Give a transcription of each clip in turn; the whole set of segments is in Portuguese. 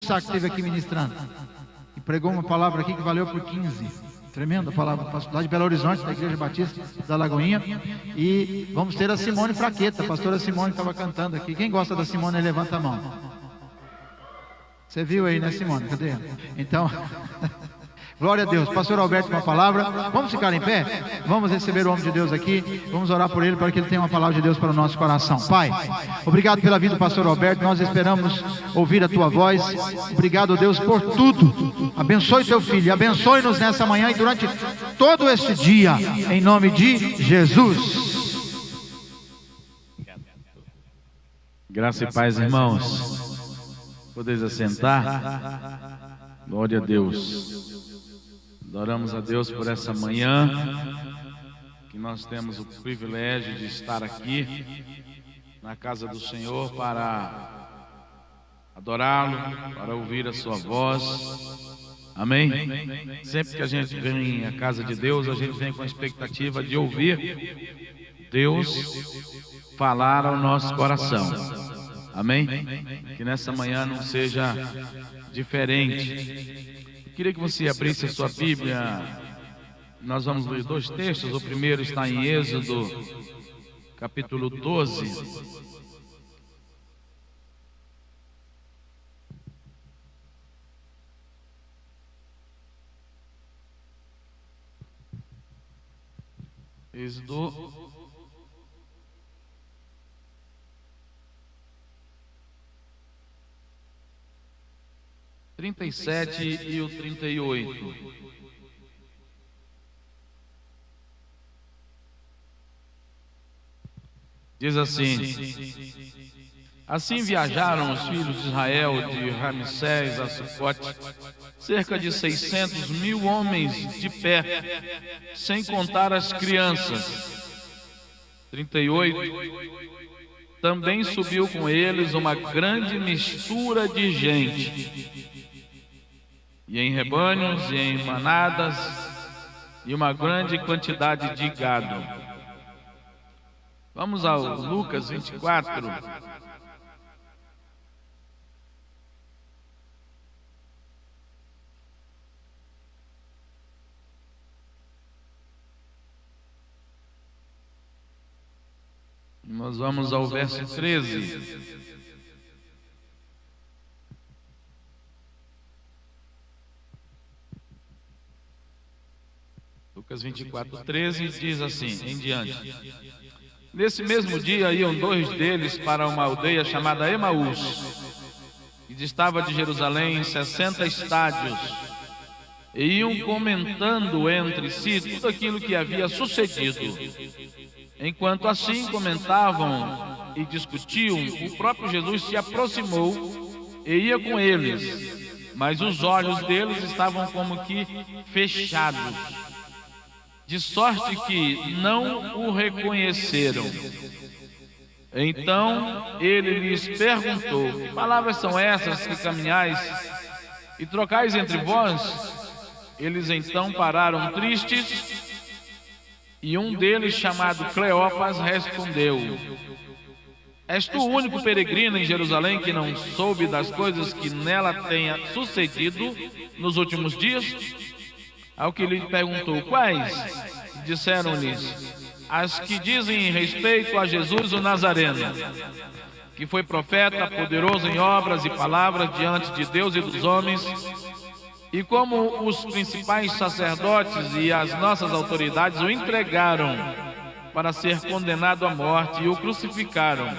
Sá, que esteve aqui ministrando, e pregou uma palavra aqui que valeu por 15. Tremenda palavra, pastor lá de Belo Horizonte, da Igreja Batista da Lagoinha. E vamos ter a Simone Fraqueta, a pastora Simone estava cantando aqui. Quem gosta da Simone, levanta a mão. Você viu aí, né, Simone? Cadê? Então, glória a Deus. Pastor Alberto com a palavra. Vamos ficar em pé? Vamos receber o homem de Deus aqui. Vamos orar por ele para que ele tenha uma palavra de Deus para o nosso coração. Pai, obrigado pela vida do pastor Alberto. Nós esperamos ouvir a tua voz. Obrigado, Deus, por tudo. Abençoe teu filho. Abençoe-nos nessa manhã e durante todo esse dia. Em nome de Jesus. Graça e paz, irmãos. Podeis assentar. Glória a Deus. Adoramos a Deus por essa manhã, que nós temos o privilégio de estar aqui na casa do Senhor para adorá-lo, para ouvir a sua voz. Amém? Sempre que a gente vem à casa de Deus, a gente vem com a expectativa de ouvir Deus falar ao nosso coração. Amém? Que nessa manhã não seja diferente. Eu queria que você abrisse a sua Bíblia. Nós vamos ler dois textos. O primeiro está em Êxodo, capítulo 12. Êxodo 37 e o 38. Diz assim: assim viajaram os filhos de Israel de Ramsés a Sucote, cerca de 600 mil homens de pé, sem contar as crianças. 38. Também subiu com eles uma grande mistura de gente, e em rebanhos, e em manadas, e uma grande quantidade de gado. Vamos ao Lucas 24. Nós vamos ao verso 13. Lucas 24, 13 diz assim em diante: nesse mesmo dia iam dois deles para uma aldeia chamada Emaús, que distava de Jerusalém 60 estádios, e iam comentando entre si tudo aquilo que havia sucedido. Enquanto assim comentavam e discutiam, o próprio Jesus se aproximou e ia com eles, mas os olhos deles estavam como que fechados, de sorte que não o reconheceram. Então ele lhes perguntou: que palavras são essas que caminhais e trocais entre vós? Eles então pararam tristes, e um deles, chamado Cleopas, respondeu: és tu o único peregrino em Jerusalém que não soube das coisas que nela tenha sucedido nos últimos dias? Ao que lhe perguntou: quais? Disseram-lhes: as que dizem respeito a Jesus o Nazareno, que foi profeta, poderoso em obras e palavras diante de Deus e dos homens, e como os principais sacerdotes e as nossas autoridades o entregaram para ser condenado à morte e o crucificaram.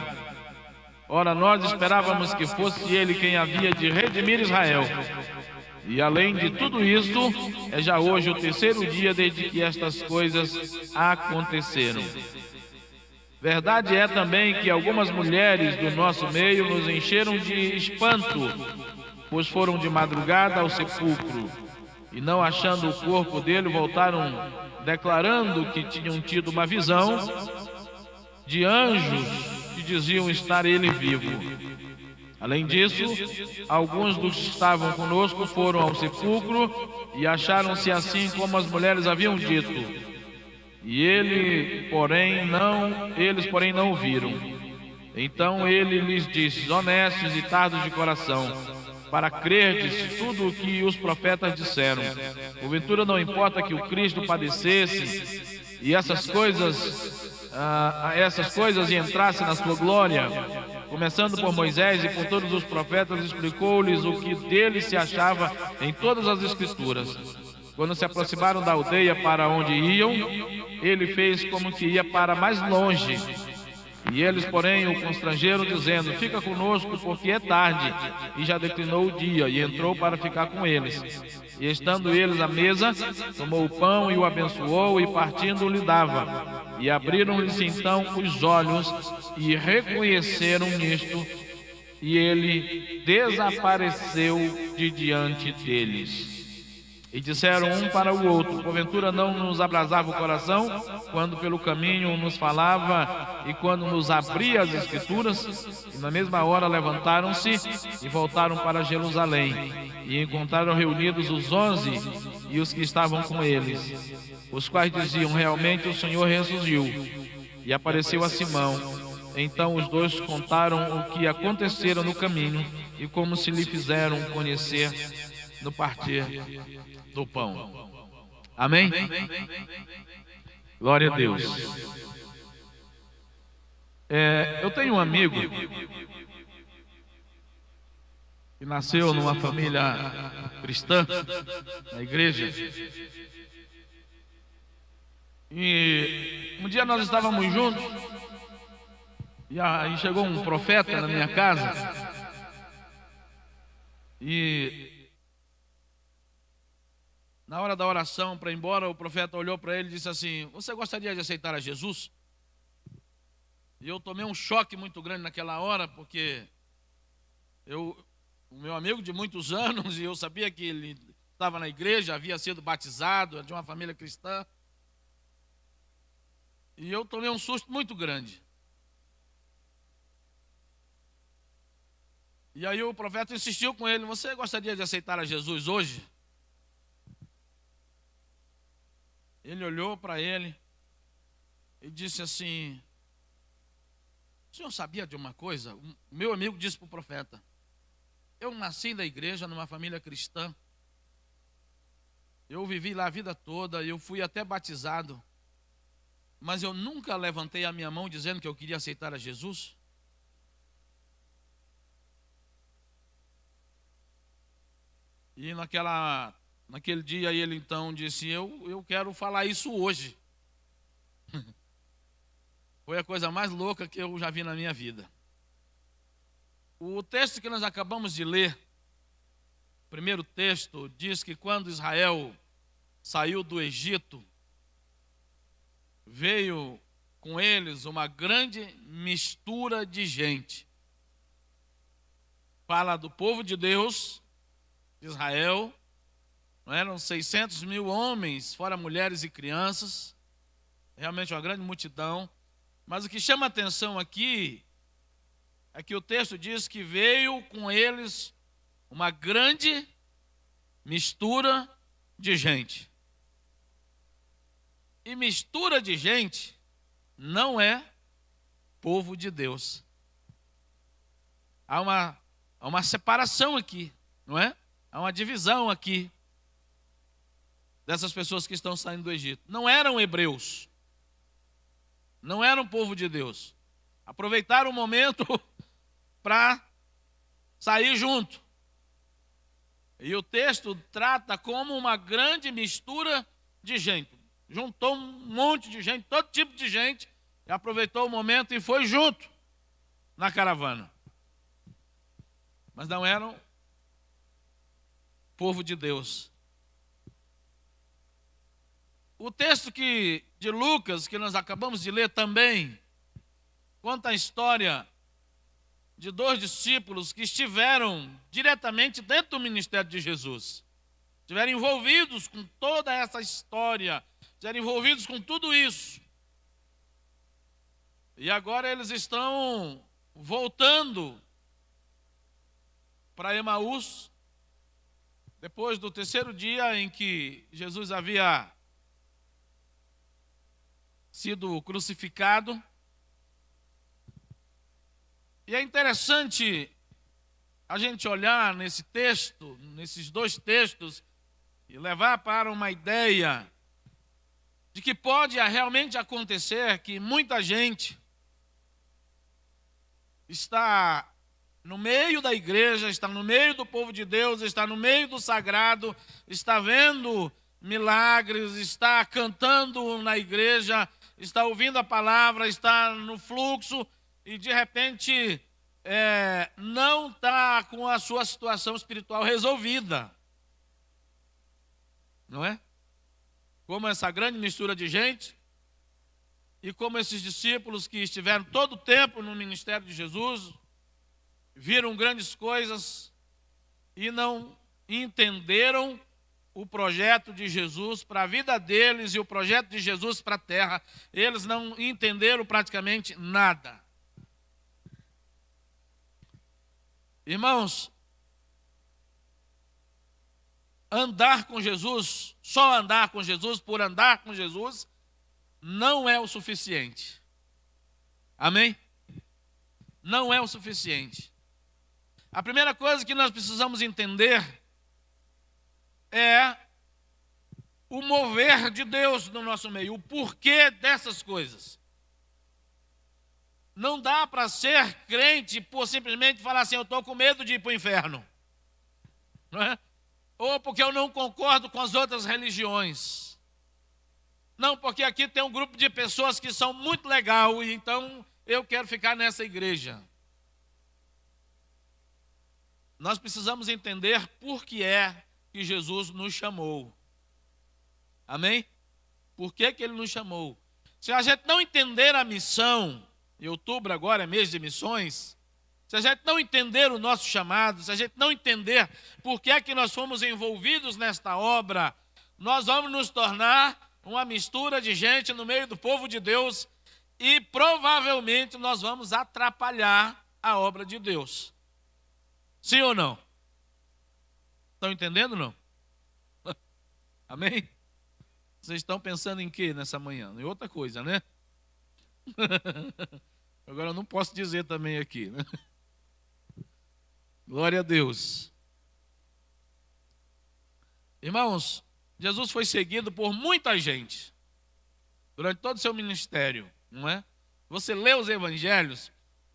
Ora, nós esperávamos que fosse ele quem havia de redimir Israel. E além de tudo isso, é já hoje o terceiro dia desde que estas coisas aconteceram. Verdade é também que algumas mulheres do nosso meio nos encheram de espanto, pois foram de madrugada ao sepulcro, e não achando o corpo dele, voltaram declarando que tinham tido uma visão de anjos que diziam estar ele vivo. Além disso, alguns dos que estavam conosco foram ao sepulcro e acharam-se assim como as mulheres haviam dito. E eles, porém, não o viram. Então ele lhes disse: honestos e tardos de coração, para crerdes tudo o que os profetas disseram. Porventura não importa que o Cristo padecesse e essas coisas e entrasse na sua glória. Começando por Moisés e por todos os profetas, explicou-lhes o que dele se achava em todas as Escrituras. Quando se aproximaram da aldeia para onde iam, ele fez como que ia para mais longe. E eles, porém, o constrangeram, dizendo: fica conosco, porque é tarde, e já declinou o dia. E entrou para ficar com eles. E estando eles à mesa, tomou o pão e o abençoou, e partindo lhe dava. E abriram-lhes então os olhos, e reconheceram nisto, e ele desapareceu de diante deles. E disseram um para o outro: porventura não nos abrasava o coração, quando pelo caminho nos falava, e quando nos abria as Escrituras? E na mesma hora levantaram-se e voltaram para Jerusalém, e encontraram reunidos os 11 e os que estavam com eles, os quais diziam: realmente o Senhor ressurgiu, e apareceu a Simão. Então os dois contaram o que acontecera no caminho, e como se lhe fizeram conhecer no partir do pão. Amém? Glória a Deus. Eu tenho um amigo que nasceu numa família cristã, na igreja. E um dia nós estávamos juntos, e aí chegou um profeta na minha casa, e na hora da oração para ir embora, o profeta olhou para ele e disse assim: você gostaria de aceitar a Jesus? E eu tomei um choque muito grande naquela hora, porque o meu amigo de muitos anos, e eu sabia que ele estava na igreja, havia sido batizado, de uma família cristã. E eu tomei um susto muito grande. E aí o profeta insistiu com ele: você gostaria de aceitar a Jesus hoje? Ele olhou para ele e disse assim: o senhor sabia de uma coisa? O meu amigo disse para o profeta: eu nasci na igreja, numa família cristã. Eu vivi lá a vida toda, eu fui até batizado. Mas eu nunca levantei a minha mão dizendo que eu queria aceitar a Jesus. E naquele dia ele então disse: eu quero falar isso hoje. Foi a coisa mais louca que eu já vi na minha vida. O texto que nós acabamos de ler, o primeiro texto, diz que quando Israel saiu do Egito, veio com eles uma grande mistura de gente. Fala do povo de Deus, de Israel. Não eram 600 mil homens, fora mulheres e crianças. Realmente uma grande multidão. Mas o que chama a atenção aqui é que o texto diz que veio com eles uma grande mistura de gente. E mistura de gente não é povo de Deus. Há uma separação aqui, não é? Há uma divisão aqui dessas pessoas que estão saindo do Egito. Não eram hebreus, não eram povo de Deus. Aproveitaram o momento para sair junto. E o texto trata como uma grande mistura de gente. Juntou um monte de gente, todo tipo de gente, e aproveitou o momento e foi junto na caravana. Mas não eram povo de Deus. O texto de Lucas, que nós acabamos de ler também, conta a história de 2 discípulos que estiveram diretamente dentro do ministério de Jesus. Estiveram envolvidos com toda essa história, estiveram envolvidos com tudo isso. E agora eles estão voltando para Emaús, depois do 3º dia em que Jesus havia sido crucificado. E é interessante a gente olhar nesse texto, nesses dois textos, e levar para uma ideia de que pode realmente acontecer que muita gente está no meio da igreja, está no meio do povo de Deus, está no meio do sagrado, está vendo milagres, está cantando na igreja, está ouvindo a palavra, está no fluxo e de repente não está com a sua situação espiritual resolvida. Não é? Como essa grande mistura de gente e como esses discípulos que estiveram todo o tempo no ministério de Jesus, viram grandes coisas e não entenderam o projeto de Jesus para a vida deles e o projeto de Jesus para a terra. Eles não entenderam praticamente nada. Irmãos, andar com Jesus, só andar com Jesus por andar com Jesus, não é o suficiente. Amém? Não é o suficiente. A primeira coisa que nós precisamos entender é o mover de Deus no nosso meio, o porquê dessas coisas. Não dá para ser crente por simplesmente falar assim, eu estou com medo de ir para o inferno. Não é? Ou porque eu não concordo com as outras religiões. Não, porque aqui tem um grupo de pessoas que são muito legal e então eu quero ficar nessa igreja. Nós precisamos entender por que é que Jesus nos chamou. Amém? Por que que ele nos chamou? Se a gente não entender a missão, e outubro agora é mês de missões, se a gente não entender o nosso chamado, se a gente não entender por que é que nós fomos envolvidos nesta obra, nós vamos nos tornar uma mistura de gente no meio do povo de Deus e provavelmente nós vamos atrapalhar a obra de Deus. Sim ou não? Estão entendendo ou não? Amém? Vocês estão pensando em quê nessa manhã? Em outra coisa, né? Agora eu não posso dizer também aqui, né? Glória a Deus. Irmãos, Jesus foi seguido por muita gente durante todo o seu ministério, não é? Você lê os evangelhos,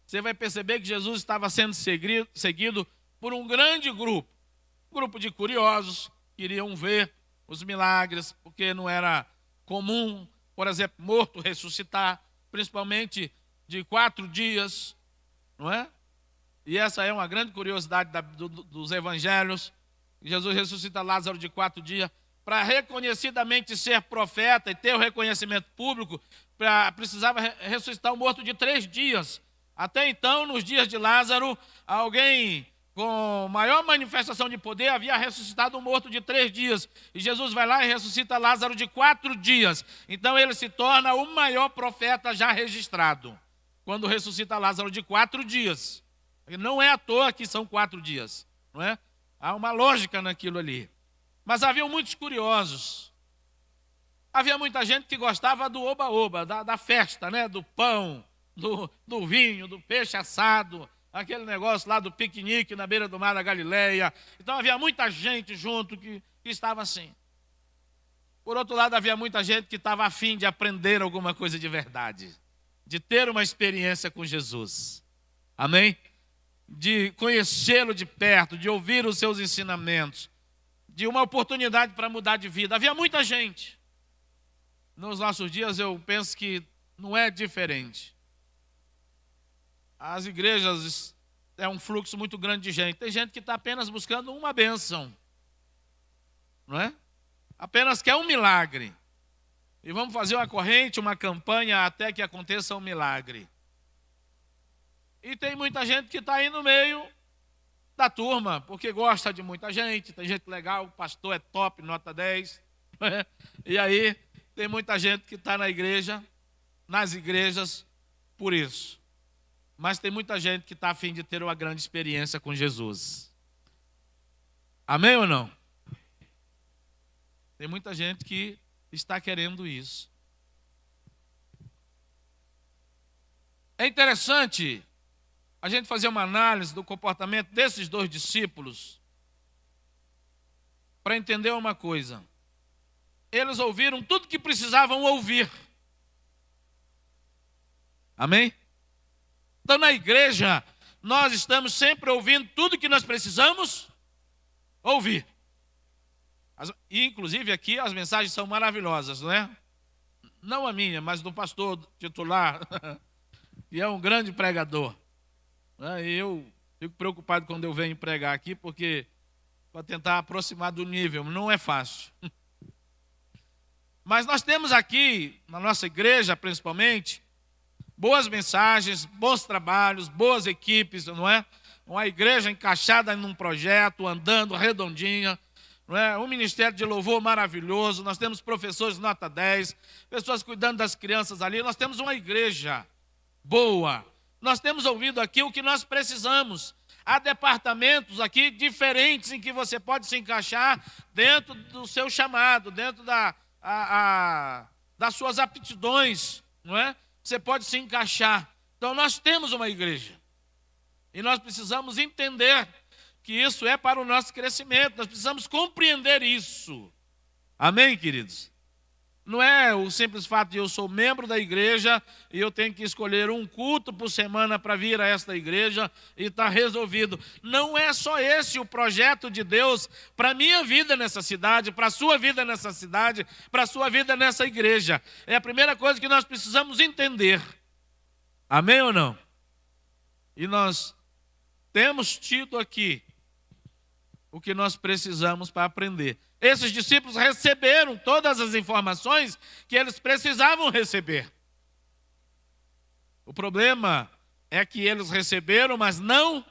você vai perceber que Jesus estava sendo seguido por um grande grupo de curiosos que queriam ver os milagres, porque não era comum, por exemplo, morto ressuscitar, principalmente de 4 dias, não é? E essa é uma grande curiosidade dos evangelhos. Jesus ressuscita Lázaro de 4 dias, para reconhecidamente ser profeta e ter o reconhecimento público, precisava ressuscitar um morto de 3 dias. Até então, nos dias de Lázaro, alguém com maior manifestação de poder havia ressuscitado um morto de 3 dias. E Jesus vai lá e ressuscita Lázaro de 4 dias. Então ele se torna o maior profeta já registrado, quando ressuscita Lázaro de 4 dias. Não é à toa que são 4 dias, não é? Há uma lógica naquilo ali. Mas havia muitos curiosos. Havia muita gente que gostava do oba-oba, da festa, né? Do pão, do vinho, do peixe assado, aquele negócio lá do piquenique na beira do mar da Galileia. Então havia muita gente junto que estava assim. Por outro lado, havia muita gente que estava a fim de aprender alguma coisa de verdade, de ter uma experiência com Jesus. Amém? De conhecê-lo de perto, de ouvir os seus ensinamentos, de uma oportunidade para mudar de vida. Havia muita gente. Nos nossos dias eu penso que não é diferente. As igrejas é um fluxo muito grande de gente. Tem gente que está apenas buscando uma bênção, não é? Apenas quer um milagre. E vamos fazer uma corrente, uma campanha até que aconteça um milagre. E tem muita gente que está aí no meio da turma, porque gosta de muita gente, tem gente legal, o pastor é top, nota 10. Né? E aí tem muita gente que está na igreja, nas igrejas, por isso. Mas tem muita gente que está a fim de ter uma grande experiência com Jesus. Amém ou não? Tem muita gente que está querendo isso. É interessante a gente fazer uma análise do comportamento desses dois discípulos para entender uma coisa. Eles ouviram tudo que precisavam ouvir. Amém? Então, na igreja, nós estamos sempre ouvindo tudo que nós precisamos ouvir. E, inclusive, aqui as mensagens são maravilhosas, não é? Não a minha, mas do pastor titular, que é um grande pregador. E eu fico preocupado quando eu venho pregar aqui, porque para tentar aproximar do nível, não é fácil. Mas nós temos aqui, na nossa igreja principalmente, boas mensagens, bons trabalhos, boas equipes, não é? Uma igreja encaixada num projeto, andando redondinha, não é? Um ministério de louvor maravilhoso, nós temos professores nota 10, pessoas cuidando das crianças ali, nós temos uma igreja boa. Nós temos ouvido aqui o que nós precisamos. Há departamentos aqui diferentes em que você pode se encaixar dentro do seu chamado, dentro das suas aptidões, não é? Você pode se encaixar. Então nós temos uma igreja. E nós precisamos entender que isso é para o nosso crescimento. Nós precisamos compreender isso. Amém, queridos? Não é o simples fato de eu sou membro da igreja e eu tenho que escolher um culto por semana para vir a esta igreja e está resolvido. Não é só esse o projeto de Deus para a minha vida nessa cidade, para a sua vida nessa cidade, para a sua vida nessa igreja. É a primeira coisa que nós precisamos entender. Amém ou não? E nós temos tido aqui o que nós precisamos para aprender. Esses discípulos receberam todas as informações que eles precisavam receber. O problema é que eles receberam, mas não,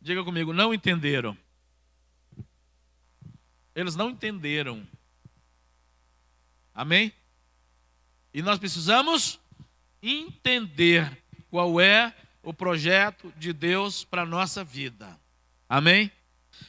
diga comigo, não entenderam. Eles não entenderam. Amém? E nós precisamos entender qual é o projeto de Deus para a nossa vida. Amém?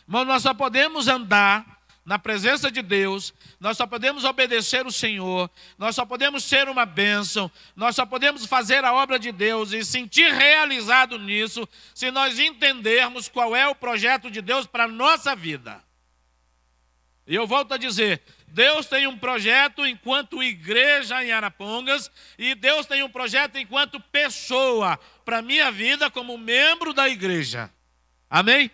Mas nós só podemos andar na presença de Deus, nós só podemos obedecer o Senhor, nós só podemos ser uma bênção, nós só podemos fazer a obra de Deus e sentir realizado nisso, se nós entendermos qual é o projeto de Deus para a nossa vida. E eu volto a dizer, Deus tem um projeto enquanto igreja em Arapongas, e Deus tem um projeto enquanto pessoa para a minha vida como membro da igreja. Amém?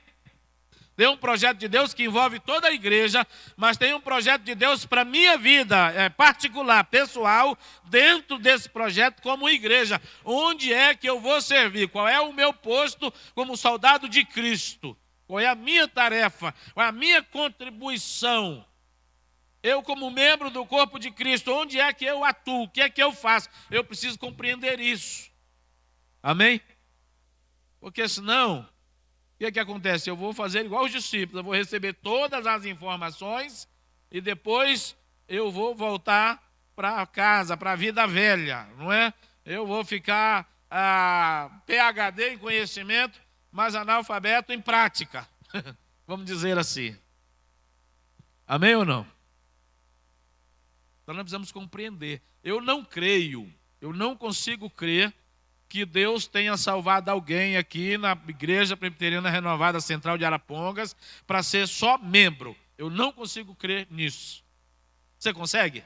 Tem um projeto de Deus que envolve toda a igreja, mas tem um projeto de Deus para a minha vida particular, pessoal, dentro desse projeto como igreja. Onde é que eu vou servir? Qual é o meu posto como soldado de Cristo? Qual é a minha tarefa? Qual é a minha contribuição? Eu, como membro do corpo de Cristo, onde é que eu atuo? O que é que eu faço? Eu preciso compreender isso. Amém? Porque senão, o que é que acontece? Eu vou fazer igual os discípulos, eu vou receber todas as informações e depois eu vou voltar para casa, para a vida velha, não é? Eu vou ficar PhD em conhecimento, mas analfabeto em prática, vamos dizer assim. Amém ou não? Então nós precisamos compreender. Eu não creio, eu não consigo crer que Deus tenha salvado alguém aqui na Igreja Presbiteriana Renovada Central de Arapongas para ser só membro. Eu não consigo crer nisso. Você consegue?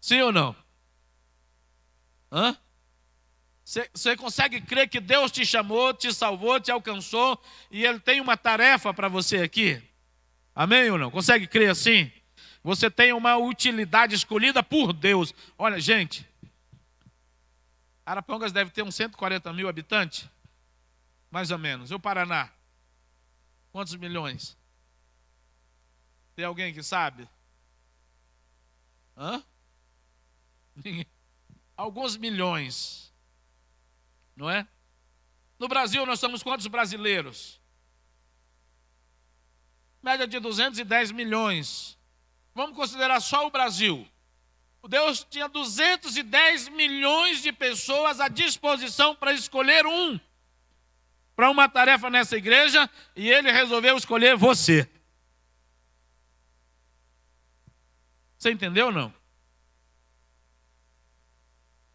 Sim ou não? Hã? Você consegue crer que Deus te chamou, te salvou, te alcançou e Ele tem uma tarefa para você aqui? Amém ou não? Consegue crer assim? Você tem uma utilidade escolhida por Deus. Olha, gente, Arapongas deve ter uns 140 mil habitantes, mais ou menos. E o Paraná? Quantos milhões? Tem alguém que sabe? Hã? Alguns milhões, não é? No Brasil nós somos quantos brasileiros? Média de 210 milhões. Vamos considerar só o Brasil. Deus tinha 210 milhões de pessoas à disposição para escolher um para uma tarefa nessa igreja e Ele resolveu escolher você. Você entendeu ou não?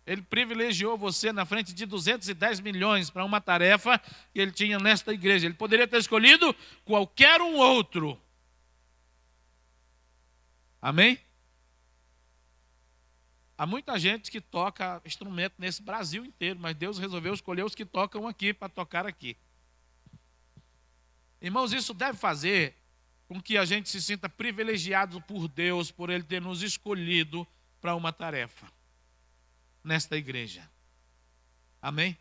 Ele privilegiou você na frente de 210 milhões para uma tarefa que ele tinha nesta igreja. Ele poderia ter escolhido qualquer um outro. Amém? Há muita gente que toca instrumento nesse Brasil inteiro, mas Deus resolveu escolher os que tocam aqui para tocar aqui. Irmãos, isso deve fazer com que a gente se sinta privilegiado por Deus, por Ele ter nos escolhido para uma tarefa nesta igreja. Amém?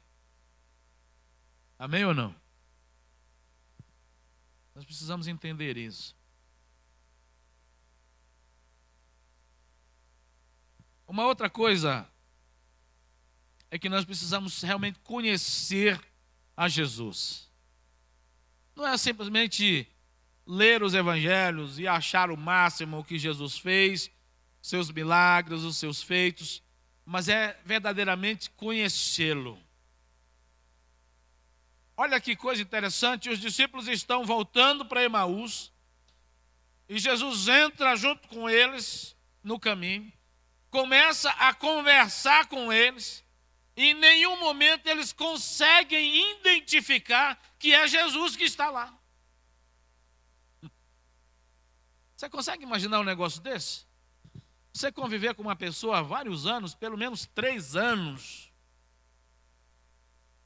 Amém ou não? Nós precisamos entender isso. Uma outra coisa é que nós precisamos realmente conhecer a Jesus. Não é simplesmente ler os evangelhos e achar o máximo o que Jesus fez, seus milagres, os seus feitos, mas é verdadeiramente conhecê-lo. Olha que coisa interessante, os discípulos estão voltando para Emaús e Jesus entra junto com eles no caminho, começa a conversar com eles e em nenhum momento eles conseguem identificar que é Jesus que está lá. Você consegue imaginar um negócio desse? Você conviver com uma pessoa há vários anos, pelo menos 3 anos,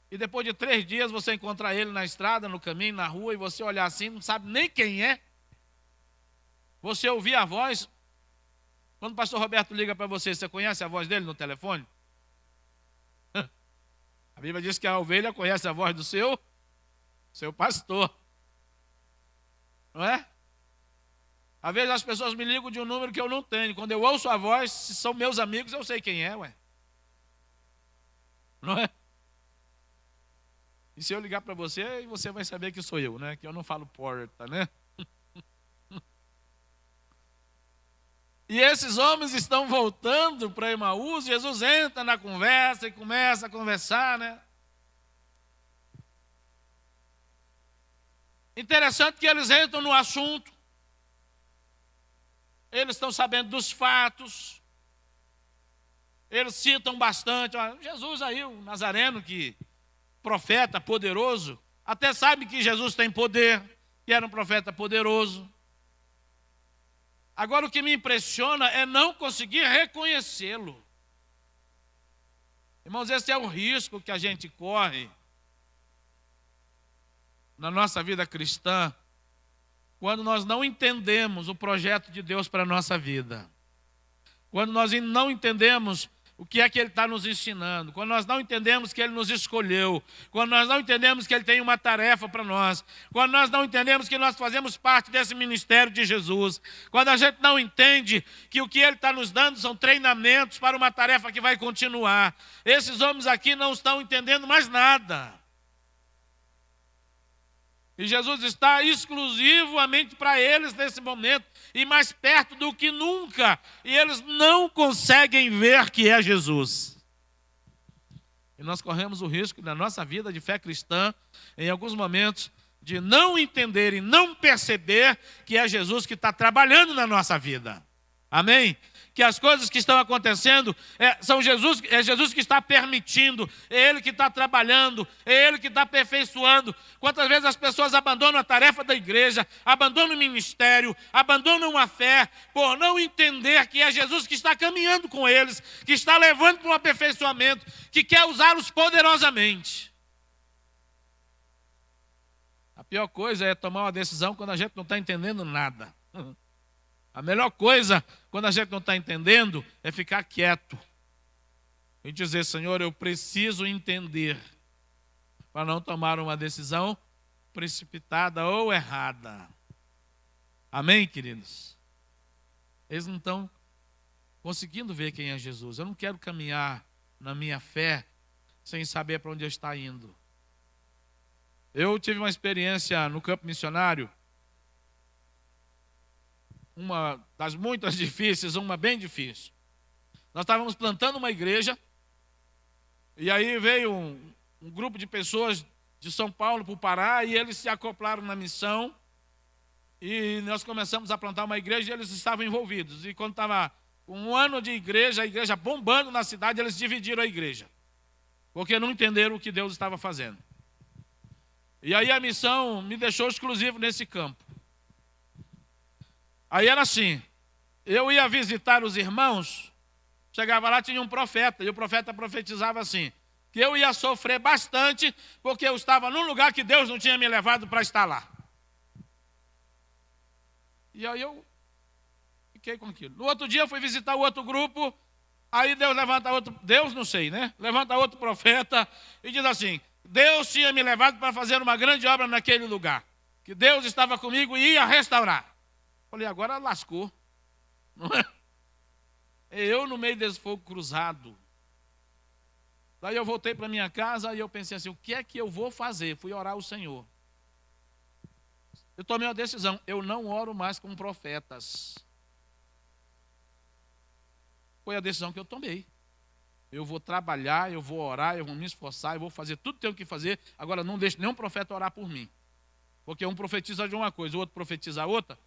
e depois de 3 dias você encontrar ele na estrada, no caminho, na rua, e você olhar assim, não sabe nem quem é. Você ouvir a voz. Quando o pastor Roberto liga para você, você conhece a voz dele no telefone? A Bíblia diz que a ovelha conhece a voz do seu pastor. Não é? Às vezes as pessoas me ligam de um número que eu não tenho. Quando eu ouço a voz, se são meus amigos, eu sei quem é, ué. Não é? E se eu ligar para você, você vai saber que sou eu, né? Que eu não falo porta, né? E esses homens estão voltando para Emaús, Jesus entra na conversa e começa a conversar, né? Interessante que eles entram no assunto. Eles estão sabendo dos fatos. Eles citam bastante. Jesus aí, o Nazareno, que profeta poderoso, até sabe que Jesus tem poder, que era um profeta poderoso. Agora o que me impressiona é não conseguir reconhecê-lo. Irmãos, esse é o risco que a gente corre na nossa vida cristã, quando nós não entendemos o projeto de Deus para a nossa vida. Quando nós não entendemos o que é que Ele está nos ensinando. Quando nós não entendemos que Ele nos escolheu. Quando nós não entendemos que Ele tem uma tarefa para nós. Quando nós não entendemos que nós fazemos parte desse ministério de Jesus. Quando a gente não entende que o que Ele está nos dando são treinamentos para uma tarefa que vai continuar. Esses homens aqui não estão entendendo mais nada. E Jesus está exclusivamente para eles nesse momento, e mais perto do que nunca. E eles não conseguem ver que é Jesus. E nós corremos o risco na nossa vida de fé cristã, em alguns momentos, de não entender e não perceber que é Jesus que está trabalhando na nossa vida. Amém? Que as coisas que estão acontecendo é Jesus que está permitindo, é Ele que está trabalhando, é Ele que está aperfeiçoando. Quantas vezes as pessoas abandonam a tarefa da igreja, abandonam o ministério, abandonam a fé, por não entender que é Jesus que está caminhando com eles, que está levando para um aperfeiçoamento, que quer usá-los poderosamente. A pior coisa é tomar uma decisão quando a gente não está entendendo nada. A melhor coisa, quando a gente não está entendendo, é ficar quieto. E dizer, Senhor, eu preciso entender, para não tomar uma decisão precipitada ou errada. Amém, queridos? Eles não estão conseguindo ver quem é Jesus. Eu não quero caminhar na minha fé sem saber para onde eu estou indo. Eu tive uma experiência no campo missionário, uma das muitas difíceis, uma bem difícil. Nós estávamos plantando uma igreja, e aí veio um grupo de pessoas de São Paulo para o Pará, e eles se acoplaram na missão, e nós começamos a plantar uma igreja, e eles estavam envolvidos. E quando estava Um ano de igreja, a igreja bombando na cidade, eles dividiram a igreja, porque não entenderam o que Deus estava fazendo. E aí a missão me deixou exclusivo nesse campo. Aí era assim, eu ia visitar os irmãos, chegava lá, tinha um profeta, e o profeta profetizava assim, que eu ia sofrer bastante, porque eu estava num lugar que Deus não tinha me levado para estar lá. E aí eu fiquei com aquilo. No outro dia eu fui visitar o outro grupo, aí Deus levanta outro, Deus não sei, né? Levanta outro profeta e diz assim, Deus tinha me levado para fazer uma grande obra naquele lugar, que Deus estava comigo e ia restaurar. Falei, agora lascou. Não é? Eu no meio desse fogo cruzado. Daí eu voltei para minha casa e eu pensei assim, o que é que eu vou fazer? Fui orar ao Senhor. Eu tomei uma decisão, eu não oro mais com profetas. Foi a decisão que eu tomei. Eu vou trabalhar, eu vou orar, eu vou me esforçar, eu vou fazer tudo que tenho que fazer. Agora não deixe nenhum profeta orar por mim. Porque um profetiza de uma coisa, o outro profetiza outra.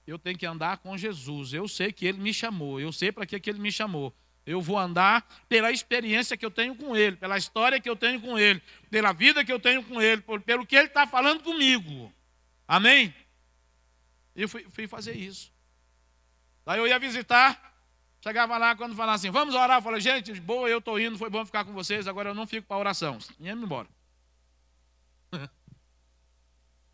Eu tenho que andar com Jesus. Eu sei que Ele me chamou, eu sei para que Ele me chamou. Eu vou andar pela experiência que eu tenho com Ele, pela história que eu tenho com Ele, pela vida que eu tenho com Ele, pelo que Ele está falando comigo. Amém? E eu fui fazer isso. Daí eu ia visitar, chegava lá, quando falava assim, vamos orar, eu falei, gente, boa, eu estou indo, foi bom ficar com vocês, agora eu não fico para oração. Ia me embora.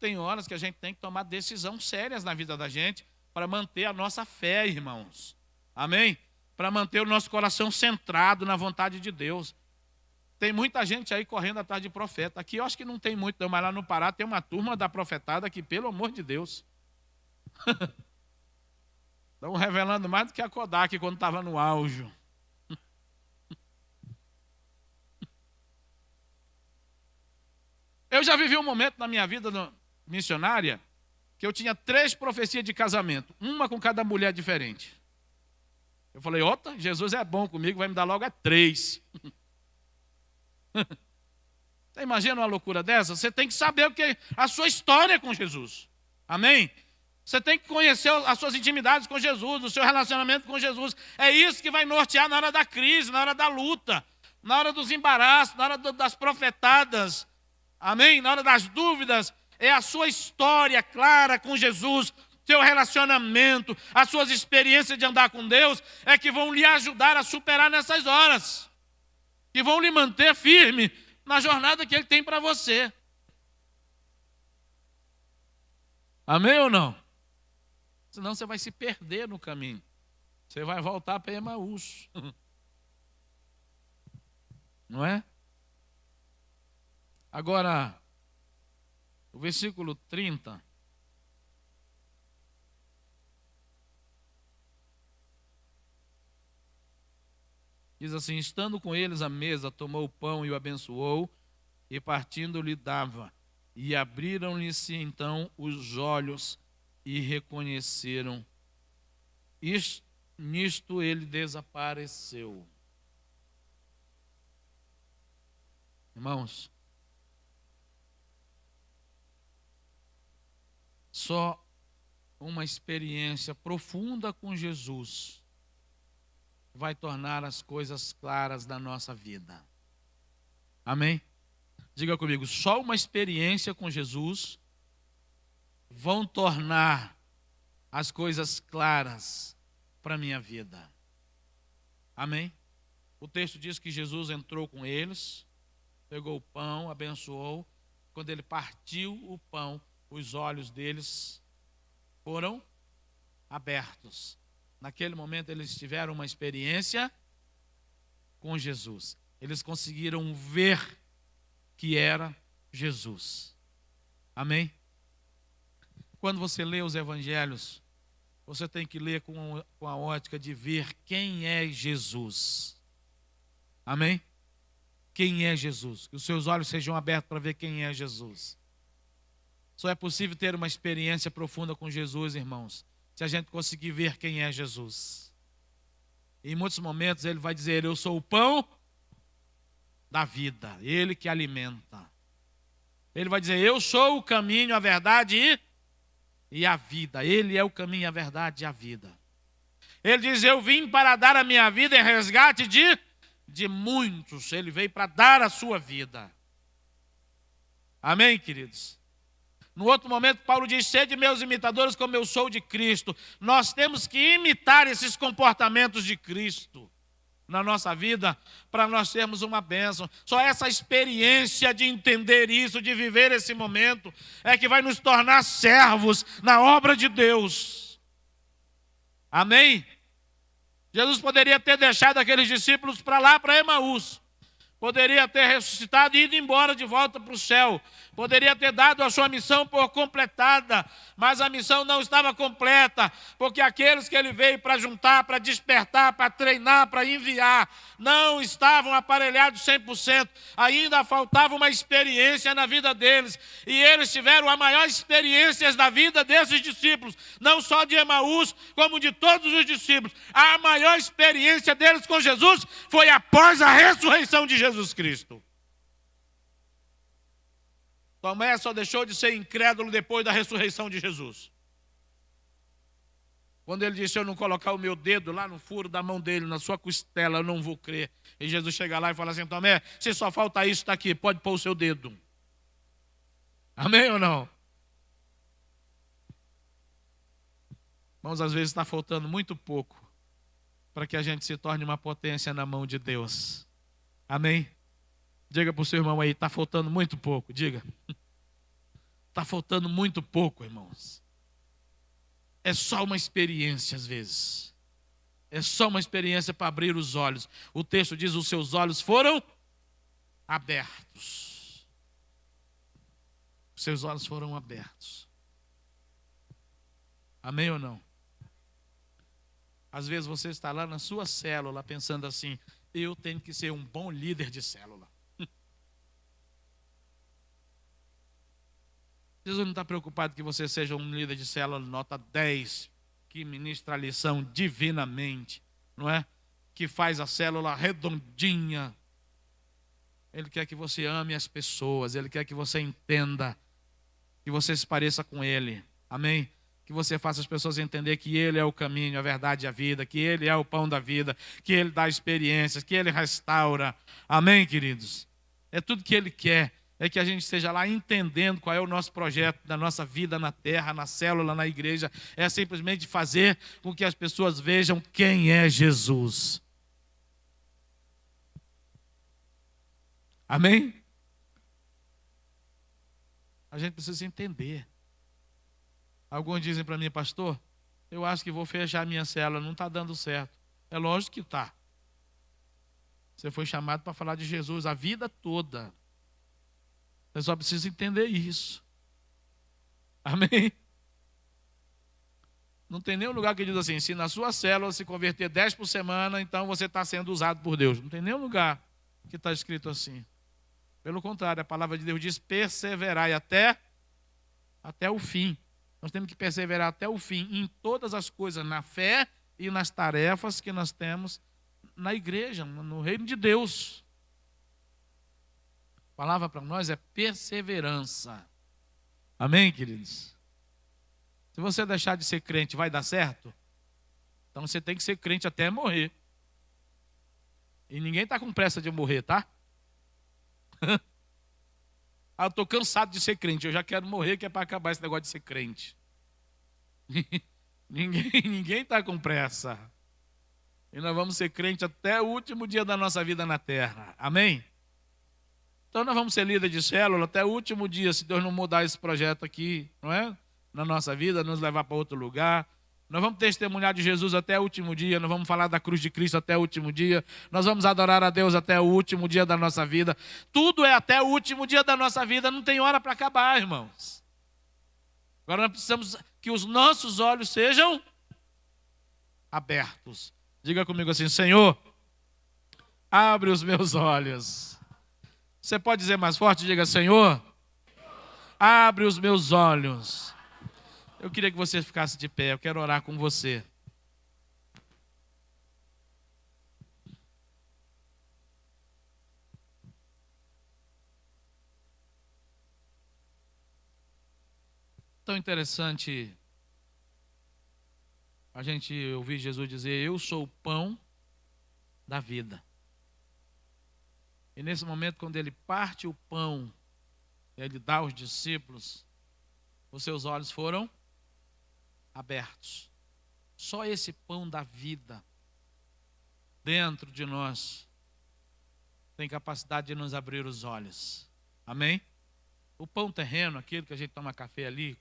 Tem horas que a gente tem que tomar decisões sérias na vida da gente para manter a nossa fé, irmãos. Amém? Para manter o nosso coração centrado na vontade de Deus. Tem muita gente aí correndo atrás de profeta. Aqui eu acho que não tem muito, não, mas lá no Pará tem uma turma da profetada que, pelo amor de Deus, estão revelando mais do que a Kodak quando estava no auge. Eu já vivi um momento na minha vida missionária que eu tinha 3 profecias de casamento, uma com cada mulher diferente. Eu falei, opa, Jesus é bom comigo, vai me dar logo 3. Você imagina uma loucura dessa? Você tem que saber o que a sua história com Jesus. Amém? Você tem que conhecer as suas intimidades com Jesus, o seu relacionamento com Jesus. É isso que vai nortear na hora da crise, na hora da luta, na hora dos embaraços, na hora das profetadas. Amém? Na hora das dúvidas, é a sua história clara com Jesus, seu relacionamento, as suas experiências de andar com Deus, é que vão lhe ajudar a superar nessas horas. Que vão lhe manter firme na jornada que Ele tem para você. Amém ou não? Senão você vai se perder no caminho. Você vai voltar para Emaús. Não é? Agora, o versículo 30. Diz assim, estando com eles à mesa, tomou o pão e o abençoou, e partindo lhe dava. E abriram-lhe-se então os olhos e reconheceram. Nisto ele desapareceu. Irmãos, só uma experiência profunda com Jesus vai tornar as coisas claras da nossa vida. Amém? Diga comigo, só uma experiência com Jesus vão tornar as coisas claras para a minha vida. Amém? O texto diz que Jesus entrou com eles, pegou o pão, abençoou. Quando ele partiu o pão, os olhos deles foram abertos. Naquele momento eles tiveram uma experiência com Jesus. Eles conseguiram ver que era Jesus. Amém? Quando você lê os evangelhos, você tem que ler com a ótica de ver quem é Jesus. Amém? Quem é Jesus? Que os seus olhos sejam abertos para ver quem é Jesus. Só é possível ter uma experiência profunda com Jesus, irmãos, se a gente conseguir ver quem é Jesus. Em muitos momentos ele vai dizer, eu sou o pão da vida, Ele que alimenta. Ele vai dizer, eu sou o caminho, a verdade e a vida. Ele é o caminho, a verdade e a vida. Ele diz, eu vim para dar a minha vida em resgate de muitos. Ele veio para dar a sua vida. Amém, queridos? No outro momento, Paulo diz, sede meus imitadores como eu sou de Cristo. Nós temos que imitar esses comportamentos de Cristo na nossa vida, para nós termos uma bênção. Só essa experiência de entender isso, de viver esse momento, é que vai nos tornar servos na obra de Deus. Amém? Jesus poderia ter deixado aqueles discípulos para lá, para Emaús. Poderia ter ressuscitado e ido embora de volta para o céu. Poderia ter dado a sua missão por completada, mas a missão não estava completa, porque aqueles que ele veio para juntar, para despertar, para treinar, para enviar, não estavam aparelhados 100%. Ainda faltava uma experiência na vida deles. E eles tiveram a maior experiência da vida desses discípulos, não só de Emaús, como de todos os discípulos. A maior experiência deles com Jesus foi após a ressurreição de Jesus Cristo. Tomé só deixou de ser incrédulo depois da ressurreição de Jesus. Quando ele disse, se eu não colocar o meu dedo lá no furo da mão dele, na sua costela, eu não vou crer. E Jesus chega lá e fala assim, Tomé, se só falta isso, está aqui, pode pôr o seu dedo. Amém ou não? Irmãos, às vezes está faltando muito pouco para que a gente se torne uma potência na mão de Deus. Amém? Diga para o seu irmão aí, está faltando muito pouco, diga. Está faltando muito pouco, irmãos. É só uma experiência às vezes. É só uma experiência para abrir os olhos. O texto diz, os seus olhos foram abertos. Os seus olhos foram abertos. Amém ou não? Às vezes você está lá na sua célula pensando assim, eu tenho que ser um bom líder de célula. Jesus não está preocupado que você seja um líder de célula nota 10, que ministra a lição divinamente, não é? Que faz a célula redondinha. Ele quer que você ame as pessoas, Ele quer que você entenda, que você se pareça com Ele. Amém? Que você faça as pessoas entender que Ele é o caminho, a verdade e a vida, que Ele é o pão da vida, que Ele dá experiências, que Ele restaura. Amém, queridos? É tudo que Ele quer. É que a gente esteja lá entendendo qual é o nosso projeto da nossa vida na terra, na célula, na igreja. É simplesmente fazer com que as pessoas vejam quem é Jesus. Amém? A gente precisa entender. Alguns dizem para mim, pastor, eu acho que vou fechar a minha célula, não está dando certo. É lógico que está. Você foi chamado para falar de Jesus a vida toda. Você só precisa entender isso. Amém? Não tem nenhum lugar que diz assim, se na sua célula se converter 10 por semana, então você está sendo usado por Deus. Não tem nenhum lugar que está escrito assim. Pelo contrário, a palavra de Deus diz, perseverai até o fim. Nós temos que perseverar até o fim em todas as coisas, na fé e nas tarefas que nós temos na igreja, no reino de Deus. A palavra para nós é perseverança. Amém, queridos? Se você deixar de ser crente, vai dar certo? Então você tem que ser crente até morrer. E ninguém está com pressa de morrer, tá? Eu estou cansado de ser crente, eu já quero morrer, que é para acabar esse negócio de ser crente. Ninguém está com pressa. E nós vamos ser crente até o último dia da nossa vida na terra. Amém? Então nós vamos ser líder de célula até o último dia, se Deus não mudar esse projeto aqui, não é? Na nossa vida, nos levar para outro lugar. Nós vamos testemunhar de Jesus até o último dia, nós vamos falar da cruz de Cristo até o último dia, nós vamos adorar a Deus até o último dia da nossa vida. Tudo é até o último dia da nossa vida, não tem hora para acabar, irmãos. Agora nós precisamos que os nossos olhos sejam abertos. Diga comigo assim, Senhor, abre os meus olhos. Você pode dizer mais forte? Diga, Senhor, abre os meus olhos. Eu queria que você ficasse de pé, eu quero orar com você. Tão interessante a gente ouvir Jesus dizer: eu sou o pão da vida. E nesse momento, quando ele parte o pão, ele dá aos discípulos, os seus olhos foram abertos. Só esse pão da vida dentro de nós tem capacidade de nos abrir os olhos. Amém? O pão terreno, aquele que a gente toma café ali,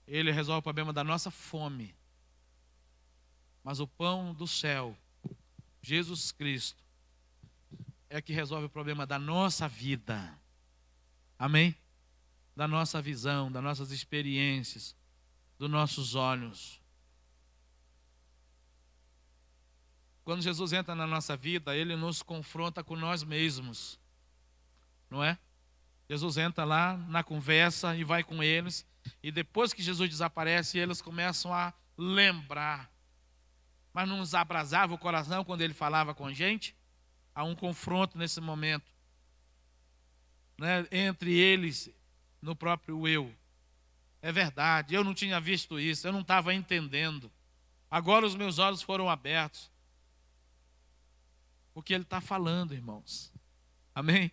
ele resolve o problema da nossa fome. Mas o pão do céu, Jesus Cristo, é que resolve o problema da nossa vida. Amém? Da nossa visão, das nossas experiências, dos nossos olhos. Quando Jesus entra na nossa vida, ele nos confronta com nós mesmos. Não é? Jesus entra lá na conversa e vai com eles. E depois que Jesus desaparece, eles começam a lembrar. Mas não nos abrasava o coração quando ele falava com a gente? Há um confronto nesse momento, né, entre eles, no próprio eu. É verdade, eu não tinha visto isso, eu não estava entendendo. Agora os meus olhos foram abertos. Porque ele está falando, irmãos. Amém?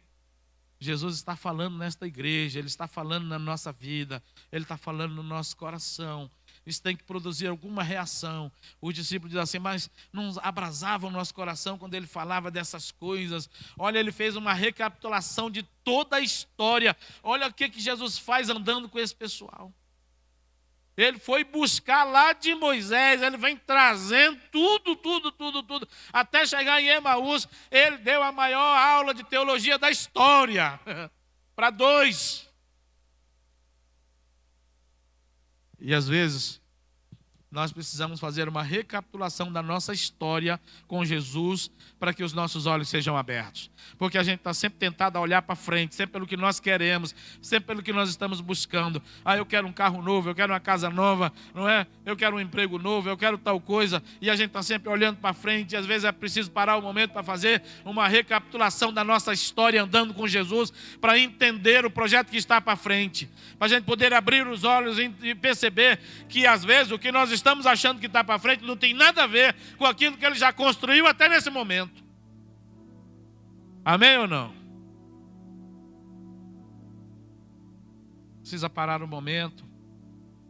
Jesus está falando nesta igreja, ele está falando na nossa vida, ele está falando no nosso coração. Isso tem que produzir alguma reação. Os discípulos dizem assim: mas não abrasava o nosso coração quando ele falava dessas coisas. Olha, ele fez uma recapitulação de toda a história. Olha o que Jesus faz andando com esse pessoal. Ele foi buscar lá de Moisés, ele vem trazendo tudo, até chegar em Emaús. Ele deu a maior aula de teologia da história, para 2. E às vezes, nós precisamos fazer uma recapitulação da nossa história com Jesus, para que os nossos olhos sejam abertos. Porque a gente está sempre tentado a olhar para frente, sempre pelo que nós queremos, sempre pelo que nós estamos buscando. Ah, eu quero um carro novo, eu quero uma casa nova, não é? Eu quero um emprego novo, eu quero tal coisa. E a gente está sempre olhando para frente, e às vezes é preciso parar um momento para fazer uma recapitulação da nossa história andando com Jesus, para entender o projeto que está para frente. Para a gente poder abrir os olhos e perceber que às vezes o que nós estamos achando que está para frente não tem nada a ver com aquilo que ele já construiu até nesse momento. Amém ou não? Precisa parar um momento,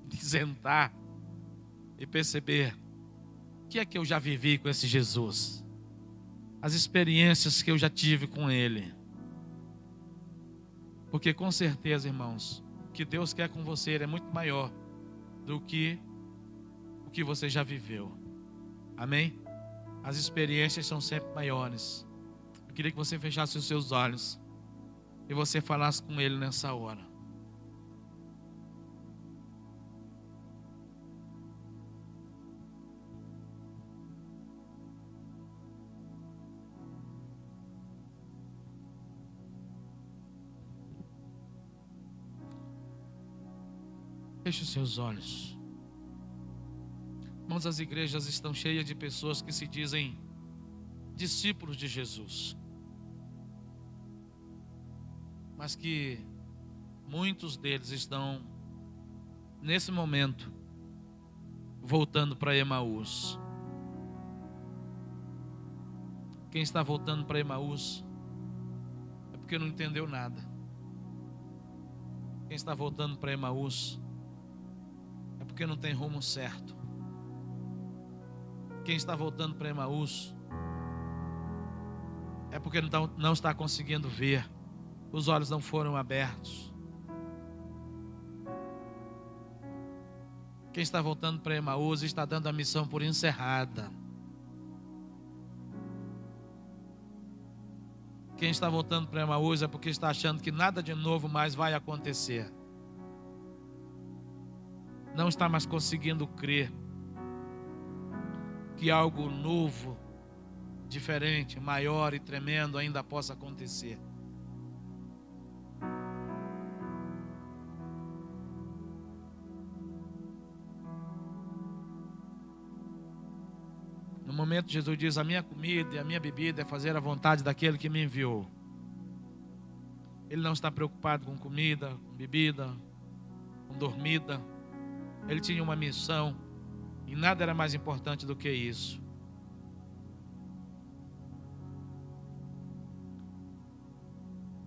de sentar e perceber o que é que eu já vivi com esse Jesus, as experiências que eu já tive com ele. Porque com certeza, irmãos, o que Deus quer com você é muito maior do que o que você já viveu. Amém? As experiências são sempre maiores. Eu queria que você fechasse os seus olhos e você falasse com ele nessa hora. Feche os seus olhos. Irmãos, as igrejas estão cheias de pessoas que se dizem discípulos de Jesus, mas que muitos deles estão, nesse momento, voltando para Emaús. Quem está voltando para Emaús é porque não entendeu nada. Quem está voltando para Emaús é porque não tem rumo certo. Quem está voltando para Emaús é porque não está conseguindo ver. Os olhos não foram abertos. Quem está voltando para Emaús está dando a missão por encerrada. Quem está voltando para Emaús é porque está achando que nada de novo mais vai acontecer. Não está mais conseguindo crer que algo novo, diferente, maior e tremendo ainda possa acontecer. No momento Jesus diz: a minha comida e a minha bebida é fazer a vontade daquele que me enviou. Ele não está preocupado com comida, com bebida, com dormida. Ele tinha uma missão E nada era mais importante do que isso.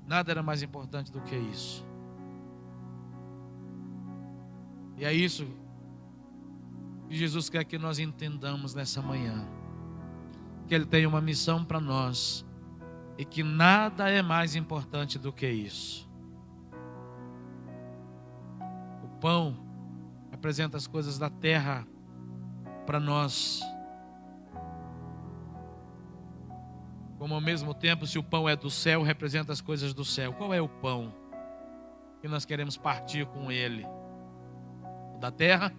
Nada era mais importante do que isso. E é isso que Jesus quer que nós entendamos nessa manhã. Que Ele tem uma missão para nós. E que nada é mais importante do que isso. O pão representa as coisas da terra para nós. Como ao mesmo tempo, se o pão é do céu, representa as coisas do céu. Qual é o pão que nós queremos partir com ele? O da terra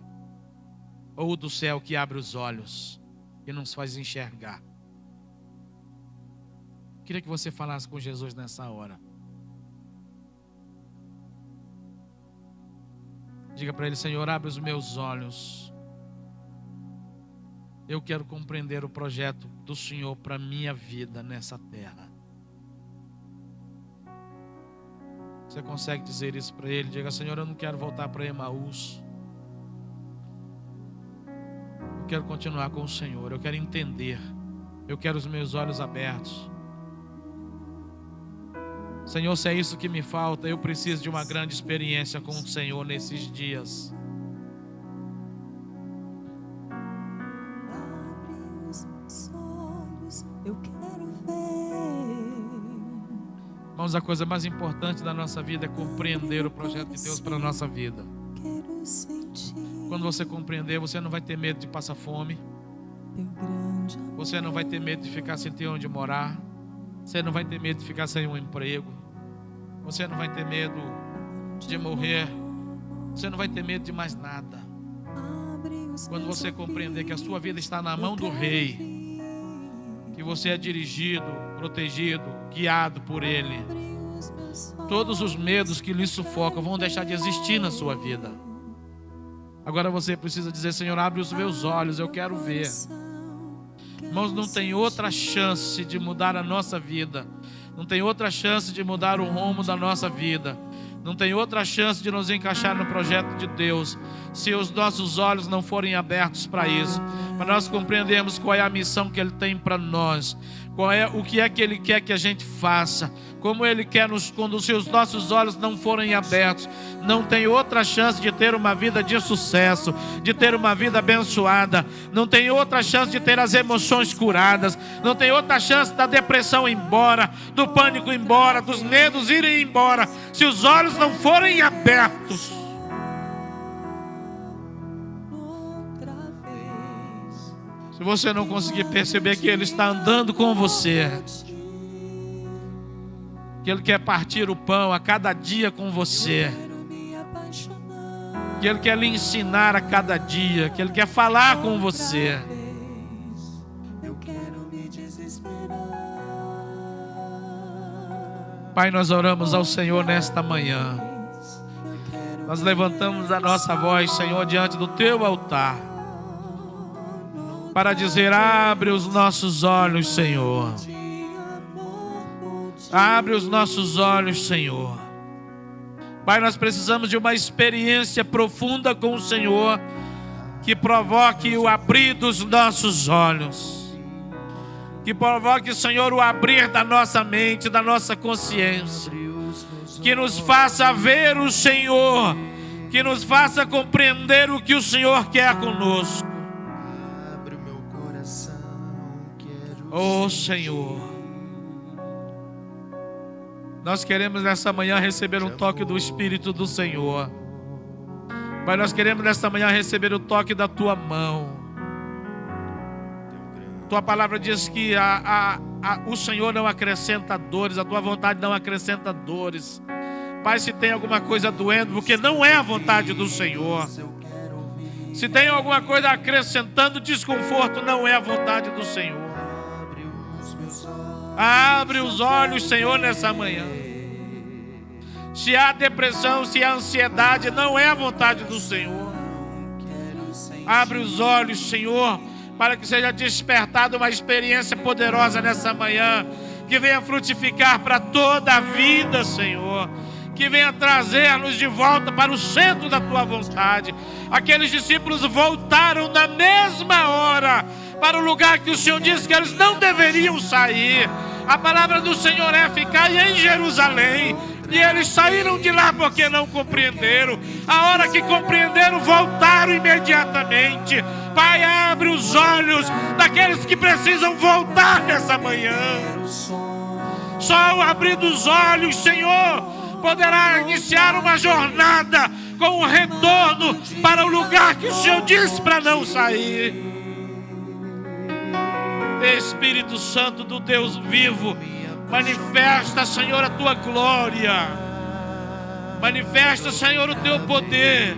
ou o do céu que abre os olhos, que nos faz enxergar? Queria que você falasse com Jesus nessa hora. Diga para Ele: Senhor, abre os meus olhos. Eu quero compreender o projeto do Senhor para a minha vida nessa terra. Você consegue dizer isso para Ele? Diga: Senhor, eu não quero voltar para Emaús. Eu quero continuar com o Senhor. Eu quero entender. Eu quero os meus olhos abertos. Senhor, se é isso que me falta, eu preciso de uma grande experiência com o Senhor nesses dias. Eu quero ver. Irmãos, a coisa mais importante da nossa vida é compreender o projeto de Deus para a nossa vida. Quero sentir. Quando você compreender, você não vai ter medo de passar fome. Você não vai ter medo de ficar sem ter onde morar. Você não vai ter medo de ficar sem um emprego. Você não vai ter medo de morrer. Você não vai ter medo de mais nada. Quando você compreender que a sua vida está na mão do Rei, que você é dirigido, protegido, guiado por Ele, todos os medos que lhe sufocam vão deixar de existir na sua vida. Agora você precisa dizer: Senhor, abre os meus olhos, eu quero ver. Irmãos, não tem outra chance de mudar a nossa vida. Não tem outra chance de mudar o rumo da nossa vida. Não tem outra chance de nos encaixar no projeto de Deus, se os nossos olhos não forem abertos para isso, para nós compreendermos qual é a missão que Ele tem para nós, o que é que Ele quer que a gente faça, como Ele quer nos conduzir. Os nossos olhos não forem abertos, não tem outra chance de ter uma vida de sucesso, de ter uma vida abençoada, não tem outra chance de ter as emoções curadas, não tem outra chance da depressão ir embora, do pânico ir embora, dos medos irem embora, se os olhos não forem abertos. Se você não conseguir perceber que Ele está andando com você, que Ele quer partir o pão a cada dia com você, que Ele quer lhe ensinar a cada dia, que Ele quer falar com você. Pai, nós oramos ao Senhor nesta manhã. Nós levantamos a nossa voz, Senhor, diante do Teu altar, para dizer: abre os nossos olhos, Senhor. Abre os nossos olhos, Senhor. Pai, nós precisamos de uma experiência profunda com o Senhor, que provoque o abrir dos nossos olhos, que provoque, Senhor, o abrir da nossa mente, da nossa consciência, que nos faça ver o Senhor, que nos faça compreender o que o Senhor quer conosco. Oh, Senhor, nós queremos nessa manhã receber um toque do Espírito do Senhor. Pai, nós queremos nessa manhã receber o toque da Tua mão. Tua palavra diz que o Senhor não acrescenta dores, a Tua vontade não acrescenta dores. Pai, se tem alguma coisa doendo, porque não é a vontade do Senhor. Se tem alguma coisa acrescentando desconforto, não é a vontade do Senhor. Abre os olhos, Senhor, nessa manhã. Se há depressão, se há ansiedade, não é a vontade do Senhor. Abre os olhos, Senhor, para que seja despertada uma experiência poderosa nessa manhã, que venha frutificar para toda a vida, Senhor. que venha trazer-nos de volta para o centro da tua vontade. Aqueles discípulos voltaram na mesma hora para o lugar que o Senhor disse que eles não deveriam sair. A palavra do Senhor é: ficai em Jerusalém. E eles saíram de lá porque não compreenderam. A hora que compreenderam, voltaram imediatamente. Pai, abre os olhos daqueles que precisam voltar nessa manhã. Só o abrir dos olhos, Senhor, poderá iniciar uma jornada com um retorno para o lugar que o Senhor disse para não sair. Espírito Santo do Deus vivo, manifesta, Senhor, a tua glória. Manifesta, Senhor, o teu poder.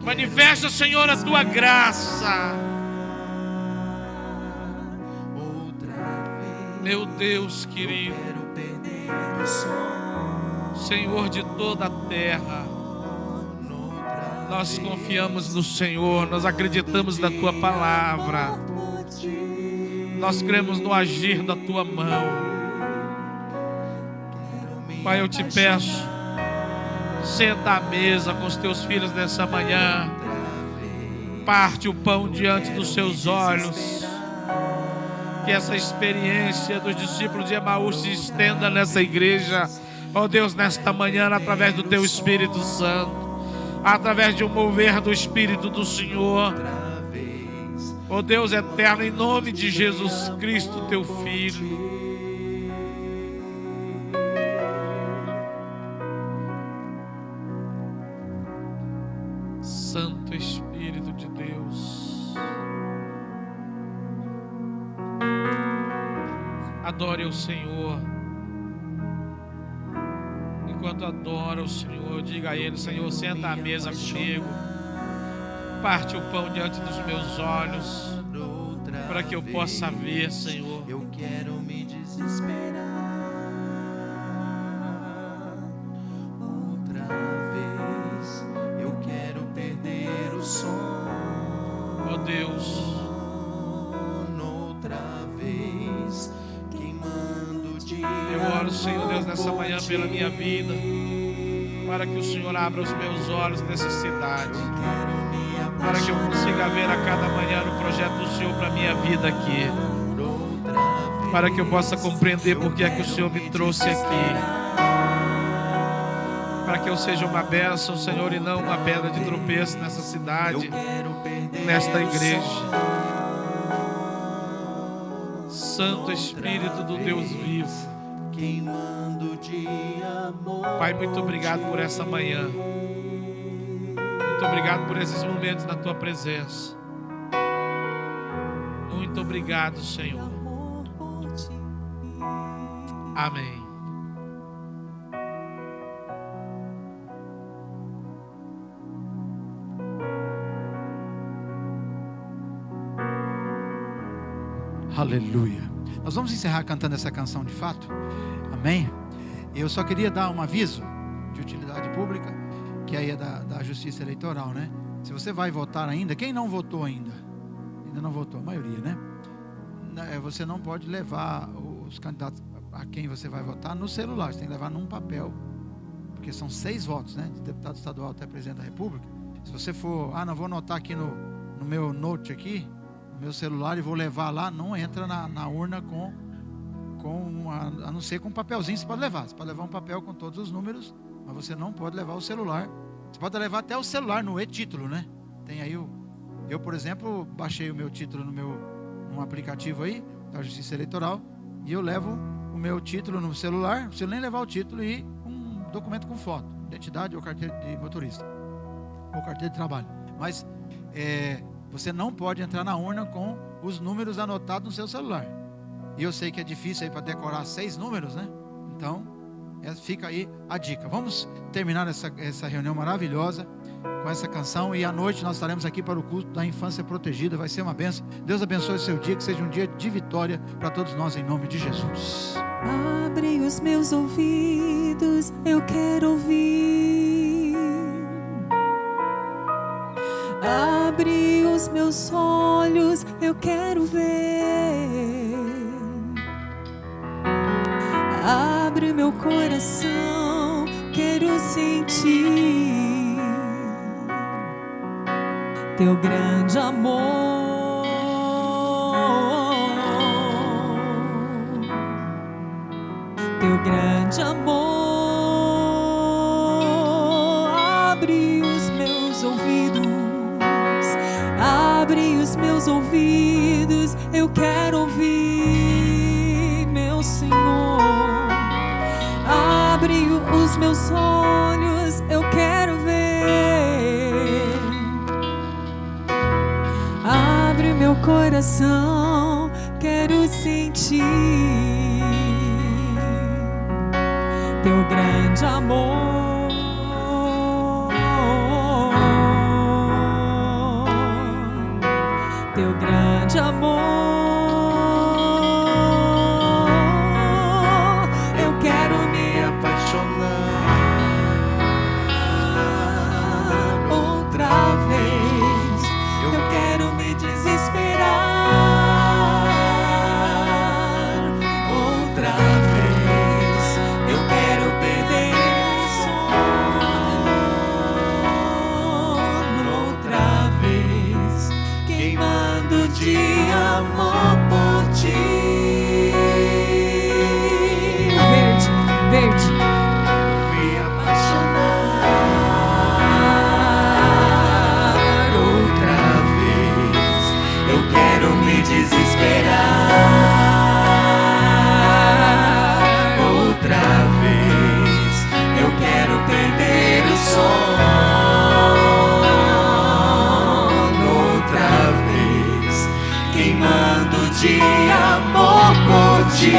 Manifesta, Senhor, a tua graça. Meu Deus querido, Senhor de toda a terra, nós confiamos no Senhor, nós acreditamos na tua palavra, nós cremos no agir da tua mão. Pai, eu te peço, senta à mesa com os teus filhos nessa manhã, parte o pão diante dos seus olhos, que essa experiência dos discípulos de Emaús se estenda nessa igreja, ó Deus, nesta manhã, através do teu Espírito Santo, através de um mover do Espírito do Senhor, ó Deus eterno, em nome de Jesus Cristo, teu Filho. Santo Espírito de Deus, adore o Senhor. Enquanto adora o Senhor, diga a Ele: Senhor, senta à mesa comigo, parte o pão diante dos meus olhos, para que eu possa ver, Senhor. Eu quero me desesperar outra vez. Eu quero perder o sono, Ó Deus, outra vez, queimando de eu oro, Senhor Deus, nessa manhã pela minha vida, para que o Senhor abra os meus olhos nessa cidade, para que eu consiga ver a cada manhã o projeto do Senhor para a minha vida aqui, para que eu possa compreender porque é que o Senhor me trouxe aqui, para que eu seja uma bênção, Senhor, e não uma pedra de tropeço nessa cidade, nesta igreja. Santo Espírito do Deus vivo, queimando de amor. Pai, muito obrigado por essa manhã. Muito obrigado por esses momentos na tua presença. Muito obrigado, Senhor. Amém. Aleluia. Nós vamos encerrar cantando essa canção de fato. Amém. Eu só queria dar um aviso de utilidade pública, que aí é da Justiça Eleitoral, né? Se você vai votar ainda, quem não votou ainda não votou, a maioria, né? Você não pode levar os candidatos a quem você vai votar no celular, você tem que levar num papel, porque são 6 votos, né? De deputado estadual até presidente da República. Se você for, não vou anotar aqui no meu note aqui, no meu celular, e vou levar lá, não entra na urna a não ser com um papelzinho. Você pode levar um papel com todos os números, mas você não pode levar o celular. Você pode levar até o celular no e-título, né? Tem aí eu, por exemplo, baixei o meu título num aplicativo aí da Justiça Eleitoral, e eu levo o meu título no celular. Não precisa nem levar o título, e um documento com foto, identidade ou carteira de motorista ou carteira de trabalho. Mas você não pode entrar na urna com os números anotados no seu celular. E eu sei que é difícil aí para decorar 6 números, né? Então, fica aí a dica. Vamos terminar essa reunião maravilhosa com essa canção, e à noite nós estaremos aqui para o culto da infância protegida. Vai ser uma bênção. Deus abençoe o seu dia, que seja um dia de vitória para todos nós, em nome de Jesus. Abre os meus ouvidos, eu quero ouvir. Abre os meus olhos, eu quero ver. Abre meu coração, quero sentir teu grande amor, teu grande amor. Abre os meus ouvidos, abre os meus ouvidos, eu quero ouvir, meu Senhor. Abre os meus olhos, eu quero ver. Abre meu coração, quero sentir teu grande amor, teu grande amor. Eu quero me apaixonar outra vez. Eu quero me desesperar outra vez. Eu quero perder o sono outra vez, queimando de amor por ti. Verde, verde. Me apaixonar outra vez. Eu quero me desesperar outra vez. Eu quero perder o sono outra vez, queimando de amor por ti.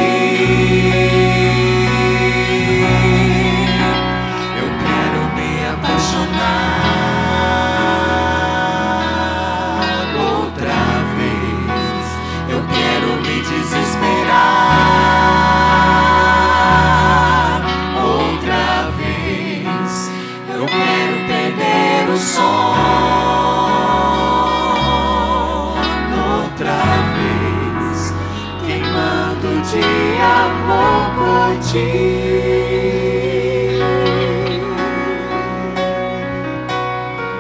Eu quero me apaixonar outra vez. Eu quero me desesperar outra vez. Eu quero perder o sono outra vez, queimando de amor por ti.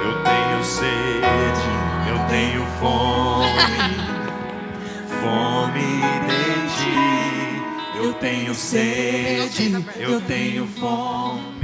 Eu tenho sede, eu tenho fome, fome de ti. Eu tenho sede, eu tenho fome.